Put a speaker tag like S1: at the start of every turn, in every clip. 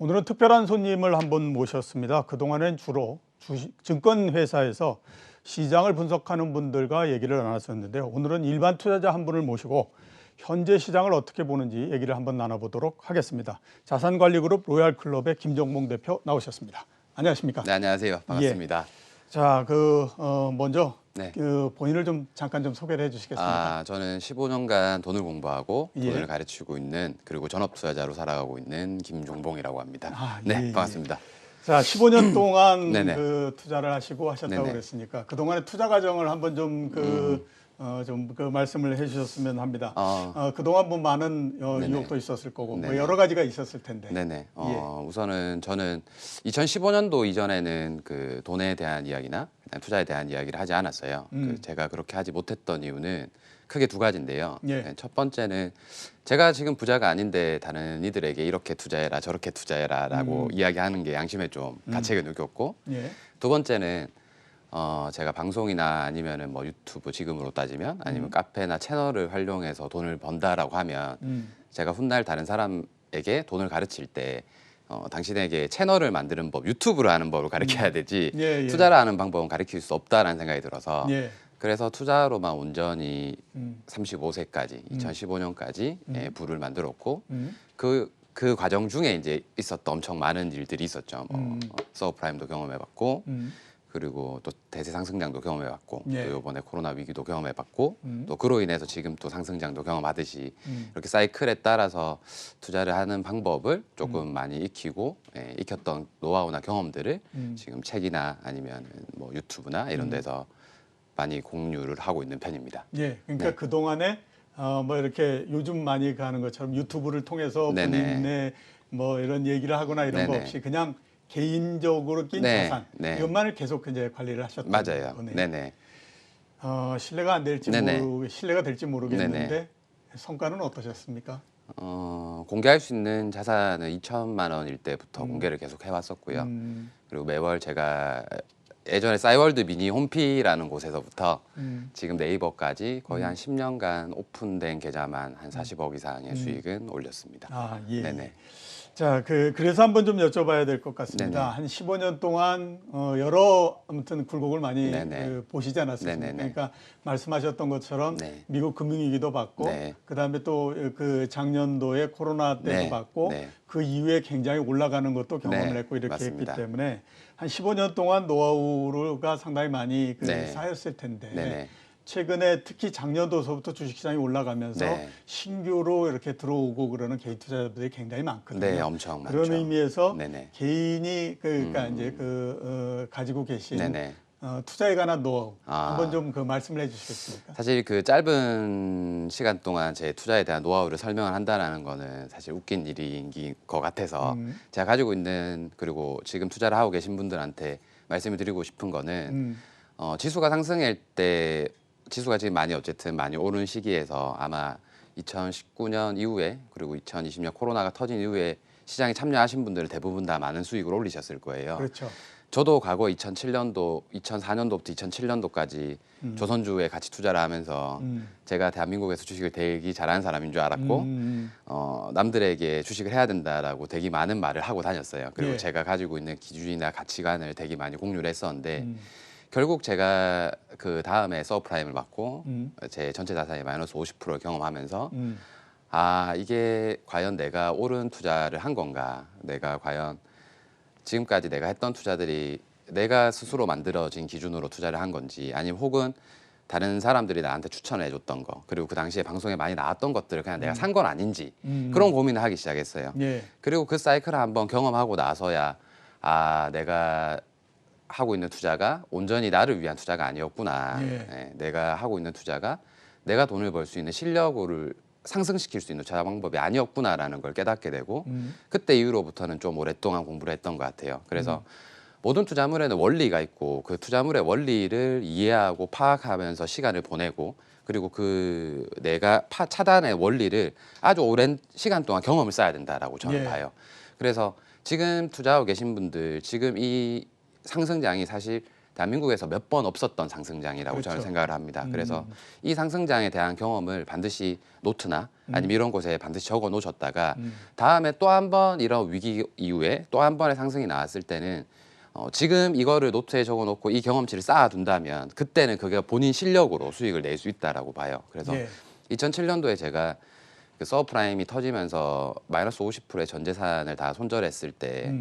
S1: 오늘은 특별한 손님을 한 분 모셨습니다. 그동안엔 주로 증권회사에서 시장을 분석하는 분들과 얘기를 나눴었는데요. 오늘은 일반 투자자 한 분을 모시고 현재 시장을 어떻게 보는지 얘기를 한번 나눠보도록 하겠습니다. 자산관리그룹 로얄클럽의 김종봉 대표 나오셨습니다. 안녕하십니까?
S2: 네, 안녕하세요. 반갑습니다.
S1: 예. 자, 먼저
S2: 네.
S1: 본인을 좀 잠깐 좀 소개를 해주시겠습니까?
S2: 저는 15년간 돈을 공부하고
S1: 예.
S2: 돈을 가르치고 있는, 그리고 전업 투자자로 살아가고 있는 김종봉이라고 합니다.
S1: 예,
S2: 네,
S1: 예.
S2: 반갑습니다.
S1: 자, 15년 동안
S2: 네네.
S1: 투자를 하시고 하셨다고
S2: 네네.
S1: 그랬으니까 그동안의 투자 과정을 한번 좀 말씀을 해주셨으면 합니다. 그동안 뭐 많은
S2: 네네.
S1: 유혹도 있었을 거고 뭐
S2: 네네.
S1: 여러 가지가 있었을 텐데.
S2: 네네.
S1: 예.
S2: 우선은 저는 2015년도 이전에는 그 돈에 대한 이야기나 그냥 투자에 대한 이야기를 하지 않았어요. 제가 그렇게 하지 못했던 이유는 크게 두 가지인데요.
S1: 예.
S2: 네, 첫 번째는 제가 지금 부자가 아닌데 다른 이들에게 이렇게 투자해라 저렇게 투자해라라고 이야기하는 게 양심에 좀 가책을 느꼈고,
S1: 예.
S2: 두 번째는 제가 방송이나 아니면은 뭐 유튜브 지금으로 따지면 아니면 카페나 채널을 활용해서 돈을 번다라고 하면 제가 훗날 다른 사람에게 돈을 가르칠 때 당신에게 채널을 만드는 법, 유튜브를 하는 법을 가르쳐야 되지
S1: 예, 예.
S2: 투자를 하는 방법은 가르칠 수 없다라는 생각이 들어서
S1: 예.
S2: 그래서 투자로만 온전히 35세까지 2015년까지 부를 만들었고 그 과정 중에 이제 있었던 엄청 많은 일들이 있었죠. 서브프라임도 경험해봤고 그리고 또 대세 상승장도 경험해봤고
S1: 예.
S2: 또 이번에 코로나 위기도 경험해봤고 또 그로 인해서 지금 또 상승장도 경험하듯이 이렇게 사이클에 따라서 투자를 하는 방법을 조금 많이 익히고 익혔던 노하우나 경험들을 지금 책이나 아니면 뭐 유튜브나 이런 데서 많이 공유를 하고 있는 편입니다.
S1: 예. 그러니까
S2: 네.
S1: 그동안에 뭐 이렇게 요즘 많이 가는 것처럼 유튜브를 통해서
S2: 네네.
S1: 본인의 뭐 이런 얘기를 하거나 이런 거
S2: 네네.
S1: 없이 그냥 개인적으로 낀
S2: 네,
S1: 자산
S2: 네.
S1: 이것만을 계속 이제 관리를 하셨던
S2: 맞아요.
S1: 거네요.
S2: 네네.
S1: 신뢰가 안 될지
S2: 네네.
S1: 신뢰가 될지 모르겠는데
S2: 네네.
S1: 성과는 어떠셨습니까?
S2: 공개할 수 있는 자산은 2천만 원일 때부터 공개를 계속 해왔었고요. 그리고 매월 제가 예전에 싸이월드 미니 홈피라는 곳에서부터 지금 네이버까지 거의 한 10년간 오픈된 계좌만 한 40억 이상의 수익은 올렸습니다.
S1: 예.
S2: 네네.
S1: 자, 그래서 한번 좀 여쭤봐야 될 것 같습니다.
S2: 네네.
S1: 한 15년 동안 여러 아무튼 굴곡을 많이
S2: 네네.
S1: 보시지 않았습니까?
S2: 네네네.
S1: 그러니까 말씀하셨던 것처럼
S2: 네.
S1: 미국 금융위기도 받고
S2: 네.
S1: 그다음에 또 그 작년도에 코로나 때도
S2: 네.
S1: 받고
S2: 네.
S1: 그 이후에 굉장히 올라가는 것도 경험을
S2: 네.
S1: 했고 이렇게
S2: 맞습니다.
S1: 했기 때문에 한 15년 동안 노하우가 상당히 많이
S2: 네.
S1: 쌓였을 텐데
S2: 네네.
S1: 최근에 특히 작년도서부터 주식시장이 올라가면서
S2: 네.
S1: 신규로 이렇게 들어오고 그러는 개인 투자자들이 굉장히 많거든요.
S2: 네, 엄청
S1: 그런
S2: 많죠.
S1: 의미에서
S2: 네네.
S1: 개인이 그러니까 이제 가지고 계신
S2: 네네.
S1: 투자에 관한 노하우
S2: 아.
S1: 한번 좀 말씀을 해주시겠습니까?
S2: 사실 그 짧은 시간 동안 제 투자에 대한 노하우를 설명을 한다는 거는 사실 웃긴 일인 것 같아서 제가 가지고 있는, 그리고 지금 투자를 하고 계신 분들한테 말씀을 드리고 싶은 거는 지수가 상승할 때, 지수가 지금 어쨌든 많이 오른 시기에서 아마 2019년 이후에 그리고 2020년 코로나가 터진 이후에 시장에 참여하신 분들은 대부분 다 많은 수익을 올리셨을 거예요.
S1: 그렇죠.
S2: 저도 과거 2004년도부터 2007년도까지 조선주에 같이 투자를 하면서 제가 대한민국에서 주식을 되게 잘하는 사람인 줄 알았고 남들에게 주식을 해야 된다라고 되게 많은 말을 하고 다녔어요. 그리고
S1: 예.
S2: 제가 가지고 있는 기준이나 가치관을 되게 많이 공유를 했었는데 결국 제가 그 다음에 서브프라임을 받고 제 전체 자산이 마이너스 50%를 경험하면서 이게 과연 내가 옳은 투자를 한 건가, 내가 과연 지금까지 내가 했던 투자들이 내가 스스로 만들어진 기준으로 투자를 한 건지, 아니면 혹은 다른 사람들이 나한테 추천해 줬던 거, 그리고 그 당시에 방송에 많이 나왔던 것들을 그냥 내가 산 건 아닌지 그런 고민을 하기 시작했어요.
S1: 예.
S2: 그리고 그 사이클을 한번 경험하고 나서야 내가 하고 있는 투자가 온전히 나를 위한 투자가 아니었구나.
S1: 예.
S2: 내가 하고 있는 투자가 내가 돈을 벌 수 있는 실력을 상승시킬 수 있는 투자 방법이 아니었구나라는 걸 깨닫게 되고 그때 이후로부터는 좀 오랫동안 공부를 했던 것 같아요. 그래서 모든 투자물에는 원리가 있고 그 투자물의 원리를 이해하고 파악하면서 시간을 보내고, 그리고 그 내가 차단의 원리를 아주 오랜 시간 동안 경험을 쌓아야 된다라고 저는
S1: 예.
S2: 봐요. 그래서 지금 투자하고 계신 분들, 지금 이 상승장이 사실 대한민국에서 몇 번 없었던 상승장이라고
S1: 그렇죠.
S2: 저는 생각을 합니다. 그래서 이 상승장에 대한 경험을 반드시 노트나 아니면 이런 곳에 반드시 적어 놓으셨다가 다음에 또 한 번 이런 위기 이후에 또 한 번의 상승이 나왔을 때는 지금 이거를 노트에 적어 놓고 이 경험치를 쌓아둔다면 그때는 그게 본인 실력으로 수익을 낼 수 있다라고 봐요. 그래서
S1: 예.
S2: 2007년도에 제가 그 서브프라임이 터지면서 마이너스 50%의 전 재산을 다 손절했을 때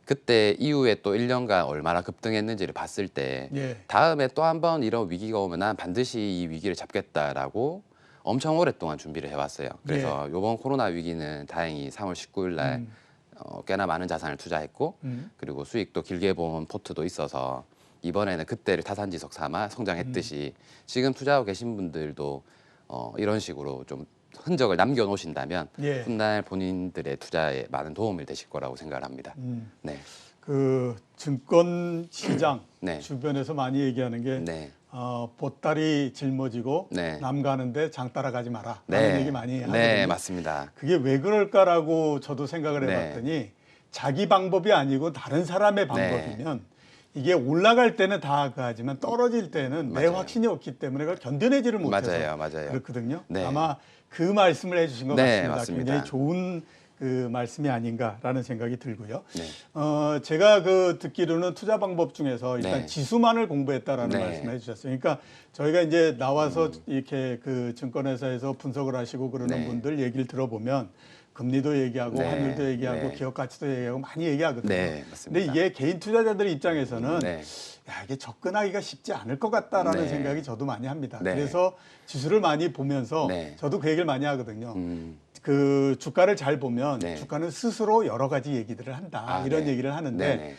S2: 그때 이후에 또 1년간 얼마나 급등했는지를 봤을 때
S1: 예.
S2: 다음에 또 한 번 이런 위기가 오면 난 반드시 이 위기를 잡겠다라고 엄청 오랫동안 준비를 해왔어요. 그래서 이번 코로나 위기는 다행히 3월 19일 날 꽤나 많은 자산을 투자했고 그리고 수익도 길게 본 포트도 있어서 이번에는 그때를 타산지석 삼아 성장했듯이 지금 투자하고 계신 분들도 이런 식으로 좀 흔적을 남겨놓으신다면
S1: 예.
S2: 훗날 본인들의 투자에 많은 도움이 되실 거라고 생각을 합니다. 네,
S1: 그 증권 시장
S2: 네.
S1: 주변에서 많이 얘기하는 게
S2: 네,
S1: 보따리 짊어지고
S2: 네.
S1: 남 가는데 장 따라가지 마라.
S2: 네,
S1: 라는 얘기 많이 하거든요.
S2: 네, 맞습니다.
S1: 그게 왜 그럴까라고 저도 생각을
S2: 네.
S1: 해봤더니 자기 방법이 아니고 다른 사람의 방법이면 이게 올라갈 때는 다 하지만 떨어질 때는 내
S2: 맞아요.
S1: 확신이 없기 때문에 그걸 견뎌내지를 못해서
S2: 맞아요.
S1: 그렇거든요.
S2: 네.
S1: 아마 그 말씀을 해주신 것
S2: 네,
S1: 같습니다.
S2: 맞습니다.
S1: 굉장히 좋은 그 말씀이 아닌가라는 생각이 들고요.
S2: 네.
S1: 제가 그 듣기로는 투자 방법 중에서 일단
S2: 네.
S1: 지수만을 공부했다라는
S2: 네.
S1: 말씀을 해주셨어요. 그러니까 저희가 이제 나와서 이렇게 그 증권회사에서 분석을 하시고 그러는
S2: 네.
S1: 분들 얘기를 들어보면 금리도 얘기하고
S2: 네.
S1: 환율도 얘기하고
S2: 네.
S1: 기업 가치도 얘기하고 많이 얘기하거든요.
S2: 네, 맞습니다.
S1: 근데 이게 개인 투자자들 입장에서는
S2: 네.
S1: 야, 이게 접근하기가 쉽지 않을 것 같다라는
S2: 네.
S1: 생각이 저도 많이 합니다.
S2: 네.
S1: 그래서 지수를 많이 보면서
S2: 네.
S1: 저도 그 얘기를 많이 하거든요.
S2: 음,
S1: 그 주가를 잘 보면
S2: 네.
S1: 주가는 스스로 여러 가지 얘기들을 한다. 이런
S2: 네.
S1: 얘기를 하는데
S2: 네.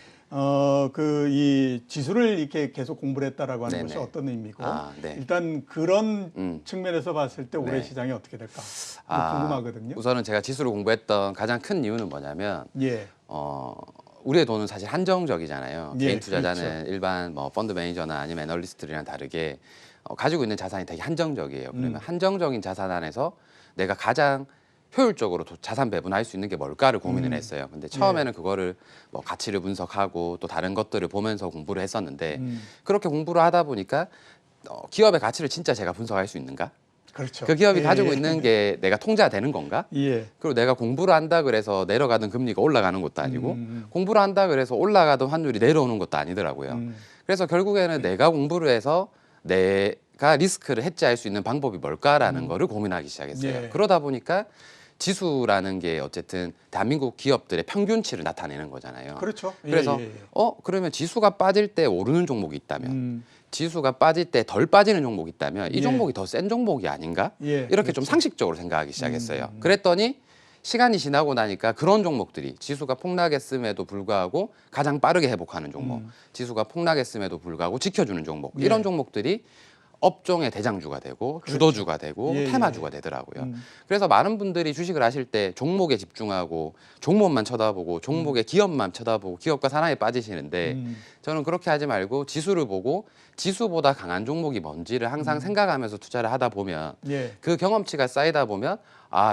S1: 그 이 지수를 이렇게 계속 공부를 했다라고 하는
S2: 네네.
S1: 것이 어떤 의미고
S2: 네.
S1: 일단 그런 측면에서 봤을 때 올해
S2: 네.
S1: 시장이 어떻게 될까 궁금하거든요.
S2: 우선은 제가 지수를 공부했던 가장 큰 이유는 뭐냐면
S1: 예.
S2: 우리의 돈은 사실 한정적이잖아요.
S1: 예,
S2: 개인 투자자는
S1: 그렇죠.
S2: 일반 뭐 펀드 매니저나 아니면 애널리스트들이랑 다르게 가지고 있는 자산이 되게 한정적이에요. 그러면 한정적인 자산 안에서 내가 가장 효율적으로 자산 배분할 수 있는 게 뭘까를 고민을 했어요. 근데 처음에는 그거를 뭐 가치를 분석하고 또 다른 것들을 보면서 공부를 했었는데 그렇게 공부를 하다 보니까 기업의 가치를 진짜 제가 분석할 수 있는가?
S1: 그렇죠.
S2: 그 기업이
S1: 예,
S2: 가지고
S1: 예.
S2: 있는 게 내가 통제가 되는 건가?
S1: 예.
S2: 그리고 내가 공부를 한다 그래서 내려가던 금리가 올라가는 것도 아니고 공부를 한다 그래서 올라가던 환율이 내려오는 것도 아니더라고요. 그래서 결국에는 내가 공부를 해서 내가 리스크를 해지할 수 있는 방법이 뭘까라는 거를 고민하기 시작했어요.
S1: 예.
S2: 그러다 보니까 지수라는 게 어쨌든 대한민국 기업들의 평균치를 나타내는 거잖아요.
S1: 그렇죠. 예,
S2: 그래서
S1: 예, 예.
S2: 그러면 지수가 빠질 때 오르는 종목이 있다면 지수가 빠질 때 덜 빠지는 종목이 있다면 이
S1: 예.
S2: 종목이 더 센 종목이 아닌가?
S1: 예,
S2: 이렇게 좀 상식적으로 생각하기 시작했어요. 그랬더니 시간이 지나고 나니까 그런 종목들이 지수가 폭락했음에도 불구하고 가장 빠르게 회복하는 종목, 지수가 폭락했음에도 불구하고 지켜주는 종목
S1: 예.
S2: 이런 종목들이 업종의 대장주가 되고 주도주가 되고
S1: 예,
S2: 테마주가 되더라고요. 그래서 많은 분들이 주식을 하실 때 종목에 집중하고 종목만 쳐다보고 종목의 기업만 쳐다보고 기업과 산하에 빠지시는데 저는 그렇게 하지 말고 지수를 보고 지수보다 강한 종목이 뭔지를 항상 생각하면서 투자를 하다 보면
S1: 예.
S2: 그 경험치가 쌓이다 보면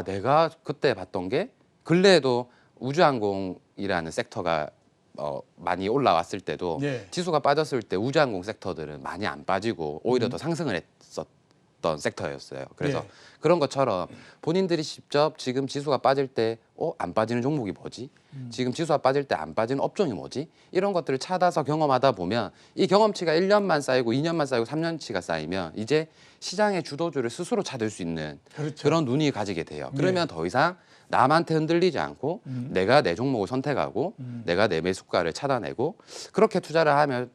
S2: 내가 그때 봤던 게 근래에도 우주항공이라는 섹터가 많이 올라왔을 때도
S1: 예.
S2: 지수가 빠졌을 때 우주항공 섹터들은 많이 안 빠지고 오히려 더 상승을 했었던 섹터였어요. 그래서
S1: 예.
S2: 그런 것처럼 본인들이 직접 지금 지수가 빠질 때 안 빠지는 종목이 뭐지? 지금 지수가 빠질 때 안 빠지는 업종이 뭐지? 이런 것들을 찾아서 경험하다 보면 이 경험치가 1년만 쌓이고 2년만 쌓이고 3년치가 쌓이면 이제 시장의 주도주를 스스로 찾을 수 있는
S1: 그렇죠.
S2: 그런 눈이 가지게 돼요. 그러면 더 이상 남한테 흔들리지 않고 내가 내 종목을 선택하고 내가 내 매수가를 찾아내고 그렇게 투자를 하면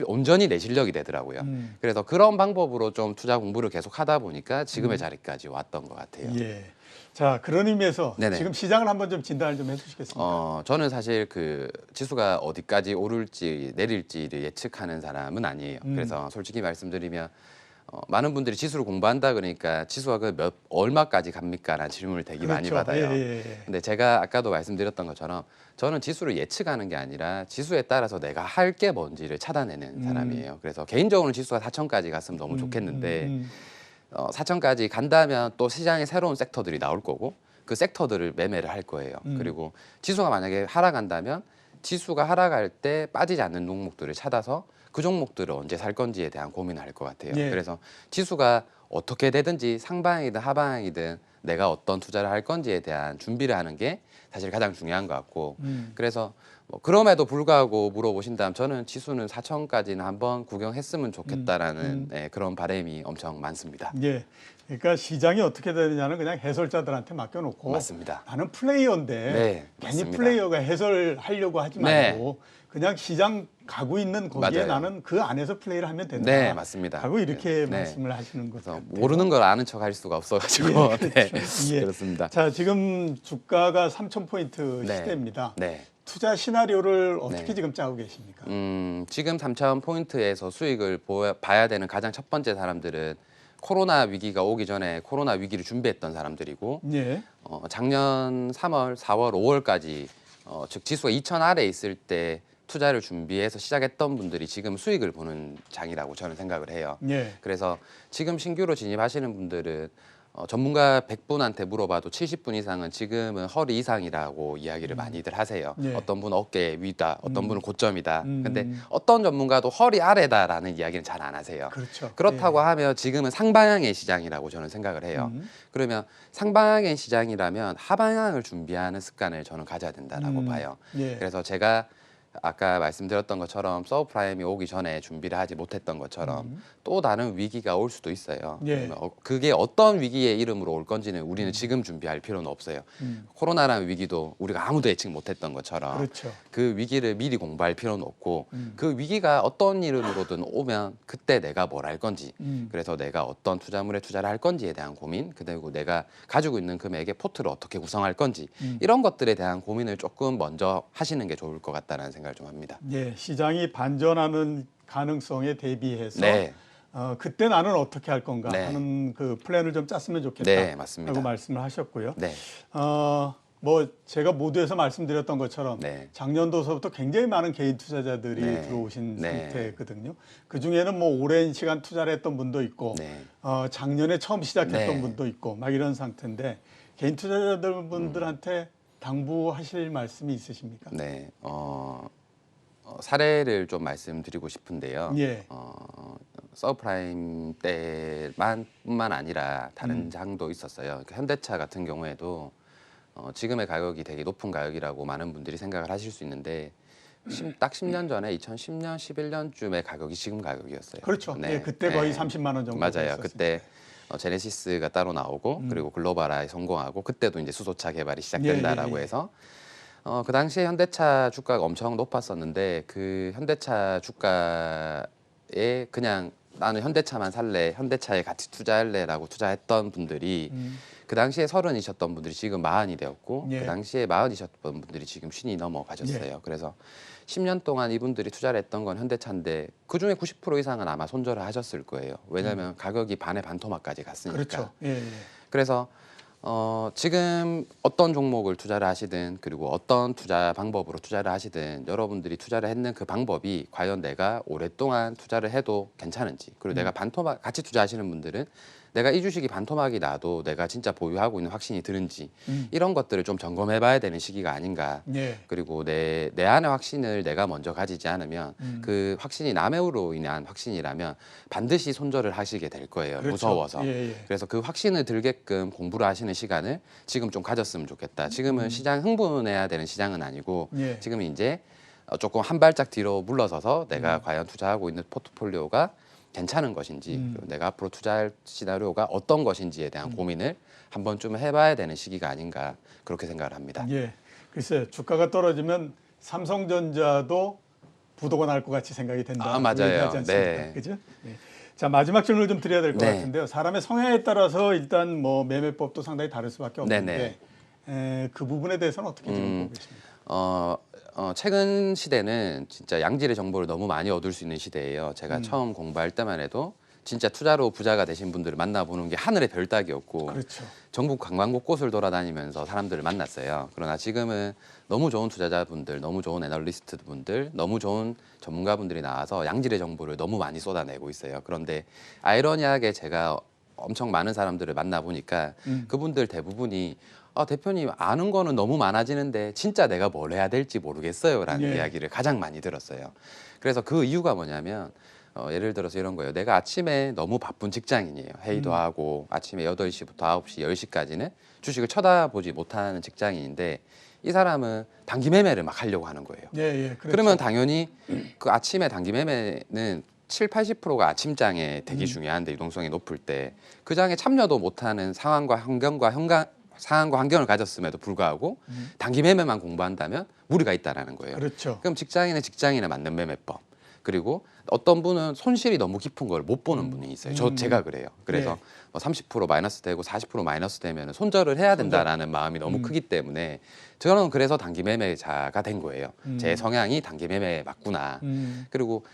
S2: 온전히 내 실력이 되더라고요. 그래서 그런 방법으로 좀 투자 공부를 계속 하다 보니까 지금의 자리까지 왔던 것 같아요.
S1: 예. 자, 그런 의미에서
S2: 네네.
S1: 지금 시장을 한번 좀 진단을 좀 해주시겠습니까?
S2: 저는 사실 그 지수가 어디까지 오를지 내릴지를 예측하는 사람은 아니에요. 그래서 솔직히 말씀드리면 많은 분들이 지수를 공부한다 그러니까 지수가 얼마까지 갑니까라는 질문을 되게 많이
S1: 그렇죠.
S2: 받아요.
S1: 예.
S2: 근데 제가 아까도 말씀드렸던 것처럼 저는 지수를 예측하는 게 아니라 지수에 따라서 내가 할 게 뭔지를 찾아내는 사람이에요. 그래서 개인적으로는 지수가 4천까지 갔으면 너무 좋겠는데 4천까지 간다면 또 시장에 새로운 섹터들이 나올 거고 그 섹터들을 매매를 할 거예요. 그리고 지수가 만약에 하락한다면 지수가 하락할 때 빠지지 않는 종목들을 찾아서 그 종목들을 언제 살 건지에 대한 고민을 할 것 같아요.
S1: 예.
S2: 그래서 지수가 어떻게 되든지 상방이든 하방이든 내가 어떤 투자를 할 건지에 대한 준비를 하는 게 사실 가장 중요한 것 같고 그래서 뭐 그럼에도 불구하고 물어보신다면 저는 지수는 4천까지는 한번 구경했으면 좋겠다라는 네, 그런 바람이 엄청 많습니다.
S1: 예. 그러니까 시장이 어떻게 되느냐는 그냥 해설자들한테 맡겨놓고
S2: 맞습니다.
S1: 나는 플레이어인데
S2: 네,
S1: 괜히
S2: 맞습니다.
S1: 플레이어가 해설하려고 하지
S2: 네.
S1: 말고 그냥 시장 가고 있는 거기에
S2: 맞아요.
S1: 나는 그 안에서 플레이를 하면 된다.
S2: 네, 맞습니다.
S1: 하고 이렇게
S2: 네.
S1: 말씀을 하시는 것
S2: 그래서
S1: 같아요.
S2: 모르는 걸 아는 척 할 수가 없어가지고
S1: 예,
S2: 네,
S1: 그렇죠. 예.
S2: 그렇습니다.
S1: 자, 지금 주가가 3,000포인트
S2: 네.
S1: 시대입니다.
S2: 네.
S1: 투자 시나리오를 어떻게
S2: 네.
S1: 지금 짜고 계십니까?
S2: 지금 3,000포인트에서 수익을 봐야 되는 가장 첫 번째 사람들은 코로나 위기가 오기 전에 코로나 위기를 준비했던 사람들이고
S1: 예.
S2: 작년 3월, 4월, 5월까지 즉 지수가 2,000 아래 있을 때 투자를 준비해서 시작했던 분들이 지금 수익을 보는 장이라고 저는 생각을 해요.
S1: 예.
S2: 그래서 지금 신규로 진입하시는 분들은 전문가 100분한테 물어봐도 70분 이상은 지금은 허리 이상이라고 이야기를 많이들 하세요.
S1: 예.
S2: 어떤 분은 어깨 위다, 어떤 분은 고점이다.
S1: 음.
S2: 근데 어떤 전문가도 허리 아래다라는 이야기는 잘 안 하세요.
S1: 그렇죠.
S2: 그렇다고 하면 지금은 상방향의 시장이라고 저는 생각을 해요. 그러면 상방향의 시장이라면 하방향을 준비하는 습관을 저는 가져야 된다라고 봐요.
S1: 예.
S2: 그래서 제가 아까 말씀드렸던 것처럼 서브프라임이 오기 전에 준비를 하지 못했던 것처럼 또 다른 위기가 올 수도 있어요.
S1: 예.
S2: 그러면 그게 어떤 위기의 이름으로 올 건지는 우리는 지금 준비할 필요는 없어요. 코로나라는 위기도 우리가 아무도 예측 못했던 것처럼
S1: 그렇죠.
S2: 그 위기를 미리 공부할 필요는 없고 그 위기가 어떤 이름으로든 오면 그때 내가 뭘 할 건지 그래서 내가 어떤 투자물에 투자를 할 건지에 대한 고민 그리고 내가 가지고 있는 금액의 포트를 어떻게 구성할 건지 이런 것들에 대한 고민을 조금 먼저 하시는 게 좋을 것 같다는 생각을 좀 합니다.
S1: 예, 시장이 반전하는 가능성에 대비해서
S2: 네.
S1: 그때 나는 어떻게 할 건가
S2: 네.
S1: 하는 그 플랜을 좀 짰으면 좋겠다.
S2: 네, 맞습니다.
S1: 라고 말씀을 하셨고요.
S2: 네.
S1: 뭐 제가 모두에서 말씀드렸던 것처럼
S2: 네.
S1: 작년도서부터 굉장히 많은 개인 투자자들이
S2: 네.
S1: 들어오신
S2: 네.
S1: 상태거든요. 그 중에는 뭐 오랜 시간 투자를 했던 분도 있고
S2: 네.
S1: 작년에 처음 시작했던
S2: 네.
S1: 분도 있고 막 이런 상태인데 개인 투자자들 분들한테 당부하실 말씀이 있으십니까?
S2: 네. 사례를 좀 말씀드리고 싶은데요.
S1: 예.
S2: 서브프라임 때뿐만 아니라 다른 장도 있었어요. 그러니까 현대차 같은 경우에도 지금의 가격이 되게 높은 가격이라고 많은 분들이 생각을 하실 수 있는데 딱 10년 전에 2010년, 11년쯤의 가격이 지금 가격이었어요.
S1: 그렇죠.
S2: 네.
S1: 예, 그때 거의
S2: 네.
S1: 30만 원 정도
S2: 맞아요.
S1: 됐었으니까.
S2: 그때 제네시스가 따로 나오고 그리고 글로바라에 성공하고 그때도 이제 수소차 개발이 시작된다라고
S1: 예.
S2: 해서 그 당시에 현대차 주가가 엄청 높았었는데 그 현대차 주가에 그냥 나는 현대차만 살래, 현대차에 같이 투자할래라고 투자했던 분들이 그 당시에 30이셨던 분들이 지금 40이 되었고
S1: 예.
S2: 그 당시에 40이셨던 분들이 지금 50이 넘어가셨어요. 그래서 10년 동안 이분들이 투자를 했던 건 현대차인데 그중에 90% 이상은 아마 손절을 하셨을 거예요. 왜냐하면 가격이 반의 반토막까지 갔으니까.
S1: 그렇죠. 예.
S2: 그래서 지금 어떤 종목을 투자를 하시든 그리고 어떤 투자 방법으로 투자를 하시든 여러분들이 투자를 했는 그 방법이 과연 내가 오랫동안 투자를 해도 괜찮은지 그리고 내가 반토막 같이 투자하시는 분들은 내가 이 주식이 반토막이 나도 내가 진짜 보유하고 있는 확신이 드는지 이런 것들을 좀 점검해 봐야 되는 시기가 아닌가.
S1: 예.
S2: 그리고 내 안의 확신을 내가 먼저 가지지 않으면 그 확신이 남으로 인한 확신이라면 반드시 손절을 하시게 될 거예요.
S1: 그렇죠.
S2: 무서워서.
S1: 예.
S2: 그래서 그 확신을 들게끔 공부를 하시는 시간을 지금 좀 가졌으면 좋겠다. 지금은 시장 흥분해야 되는 시장은 아니고
S1: 예.
S2: 지금 이제 조금 한 발짝 뒤로 물러서서 내가 과연 투자하고 있는 포트폴리오가 괜찮은 것인지 그리고 내가 앞으로 투자할 시나리오가 어떤 것인지에 대한 고민을 한 번쯤 해봐야 되는 시기가 아닌가 그렇게 생각을 합니다.
S1: 예. 글쎄 주가가 떨어지면 삼성전자도 부도가 날 것 같이 생각이 된다.
S2: 맞아요.
S1: 얘기하지 않습니까?
S2: 네.
S1: 그죠? 네. 자 마지막 질문을 좀 드려야 될 것
S2: 네.
S1: 같은데요. 사람의 성향에 따라서 일단 뭐 매매법도 상당히 다를 수밖에 없는데 그 부분에 대해서는 어떻게 지금 보고 계십니까?
S2: 최근 시대는 진짜 양질의 정보를 너무 많이 얻을 수 있는 시대예요. 제가 처음 공부할 때만 해도 진짜 투자로 부자가 되신 분들을 만나보는 게 하늘의 별 따기였고
S1: 그렇죠.
S2: 전국 관광 곳곳을 돌아다니면서 사람들을 만났어요. 그러나 지금은 너무 좋은 투자자분들, 너무 좋은 애널리스트 분들, 너무 좋은 전문가분들이 나와서 양질의 정보를 너무 많이 쏟아내고 있어요. 그런데 아이러니하게 제가 엄청 많은 사람들을 만나보니까 그분들 대부분이 대표님 아는 거는 너무 많아지는데 진짜 내가 뭘 해야 될지 모르겠어요라는
S1: 예.
S2: 이야기를 가장 많이 들었어요. 그래서 그 이유가 뭐냐면 예를 들어서 이런 거예요. 내가 아침에 너무 바쁜 직장인이에요. 회의도 하고 아침에 8시부터 9시, 10시까지는 주식을 쳐다보지 못하는 직장인인데 이 사람은 단기 매매를 막 하려고 하는 거예요.
S1: 예, 예. 그렇죠.
S2: 그러면 당연히 그 아침에 단기 매매는 70~80%가 아침장에 되게 중요한데 유동성이 높을 때 그 장에 참여도 못하는 상황과 환경을 가졌음에도 불구하고 단기 매매만 공부한다면 무리가 있다라는 거예요.
S1: 그렇죠.
S2: 그럼 직장인은 직장인에 맞는 매매법. 그리고 어떤 분은 손실이 너무 깊은 걸 못 보는 분이 있어요. 제가 그래요. 그래서
S1: 예.
S2: 뭐 30% 마이너스 되고 40% 마이너스 되면 손절을 해야 된다라는 마음이 너무 크기 때문에 저는 그래서 단기 매매자가 된 거예요. 제 성향이 단기 매매에 맞구나. 그리고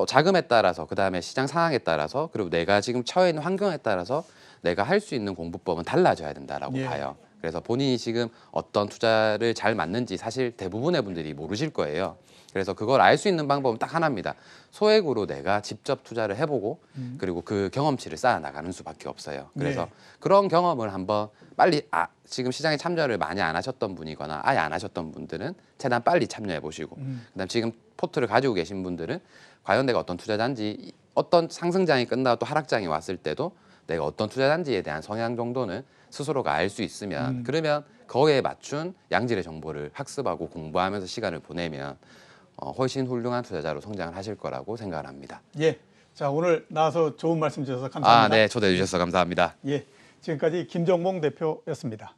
S2: 자금에 따라서 그다음에 시장 상황에 따라서 그리고 내가 지금 처해 있는 환경에 따라서 내가 할 수 있는 공부법은 달라져야 된다라고
S1: 예.
S2: 봐요. 그래서 본인이 지금 어떤 투자를 잘 맞는지 사실 대부분의 분들이 모르실 거예요. 그래서 그걸 알 수 있는 방법은 딱 하나입니다. 소액으로 내가 직접 투자를 해보고 그리고 그 경험치를 쌓아 나가는 수밖에 없어요. 그래서
S1: 네.
S2: 그런 경험을 한번 빨리 지금 시장에 참여를 많이 안 하셨던 분이거나 아예 안 하셨던 분들은 최대한 빨리 참여해 보시고 그다음 지금 포트를 가지고 계신 분들은 과연 내가 어떤 투자자인지 어떤 상승장이 끝나고 또 하락장이 왔을 때도 내가 어떤 투자자인지에 대한 성향 정도는 스스로가 알 수 있으면 그러면 거기에 맞춘 양질의 정보를 학습하고 공부하면서 시간을 보내면 훨씬 훌륭한 투자자로 성장을 하실 거라고 생각을 합니다.
S1: 예. 자, 오늘 나와서 좋은 말씀 주셔서 감사합니다.
S2: 네, 초대해 주셔서 감사합니다.
S1: 예. 지금까지 김정봉 대표였습니다.